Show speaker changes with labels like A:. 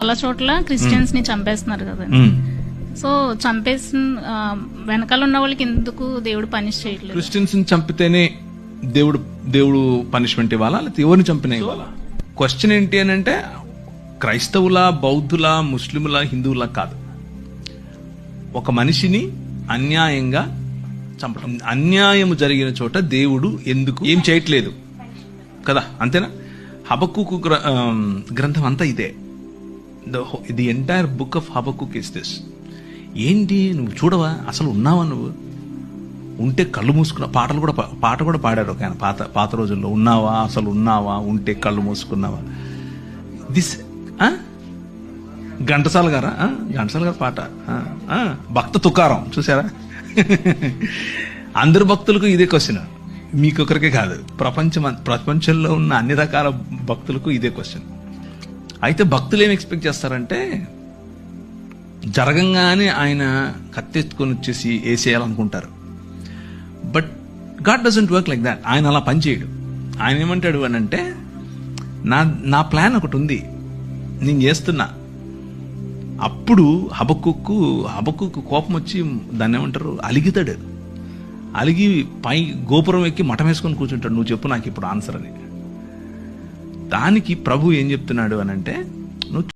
A: చాలా చోట్ల క్రిస్టియన్స్ ని చంపేస్తున్నారు కదా. సో చంపేసిన వెనకాల ఉన్న వాళ్ళకి ఎందుకు దేవుడు పనిష్ చేయట్లేదు?
B: క్రిస్టియన్స్ ని చంపితేనే దేవుడు పనిష్మెంట్ ఇవ్వాలా, లేకపోతే ఎవరిని చంపినా ఇవ్వాలా? క్వశ్చన్ ఏంటి అని అంటే క్రైస్తవుల, బౌద్ధుల, ముస్లింల, హిందువుల కాదు, ఒక మనిషిని అన్యాయంగా చంపడం. అన్యాయం జరిగిన చోట దేవుడు ఎందుకు ఏం చేయట్లేదు కదా, అంతేనా? హబక్కుకు గ్రంథం అంతా ఇదే. The entire book of Habakkuk is this. ఏంటి నువ్వు చూడవా, అసలు ఉన్నావా? నువ్వు ఉంటే కళ్ళు మూసుకున్నా. పాట కూడా పాడారు ఒక ఆయన పాత రోజుల్లో. ఉన్నావా, అసలు ఉన్నావా, ఉంటే కళ్ళు మూసుకున్నావా. దిస్ ఘంటసాల గారు పాట. భక్త తుకారం చూసారా? అందరు భక్తులకు ఇదే క్వశ్చన్, మీకొకరికే కాదు, ప్రపంచంలో ఉన్న అన్ని రకాల భక్తులకు ఇదే క్వశ్చన్. అయితే భక్తులు ఏం ఎక్స్పెక్ట్ చేస్తారంటే జరగంగానే ఆయన కత్తెత్తుకొని వచ్చేసి వేసేయాలనుకుంటారు. But God doesn't work like that. ఆయన అలా పనిచేయడు. ఆయన ఏమంటాడు అని అంటే, నా ప్లాన్ ఒకటి ఉంది, నేను చేస్తున్నా. అప్పుడు హబక్కుకు కోపం వచ్చి దాన్ని ఏమంటారు, అలిగితాడు. అలిగి పై గోపురం ఎక్కి మఠం వేసుకొని కూర్చుంటాడు. నువ్వు చెప్పు నాకు ఇప్పుడు ఆన్సర్ అని. దానికి ప్రభు ఏం చెప్తున్నాడు అని అంటే,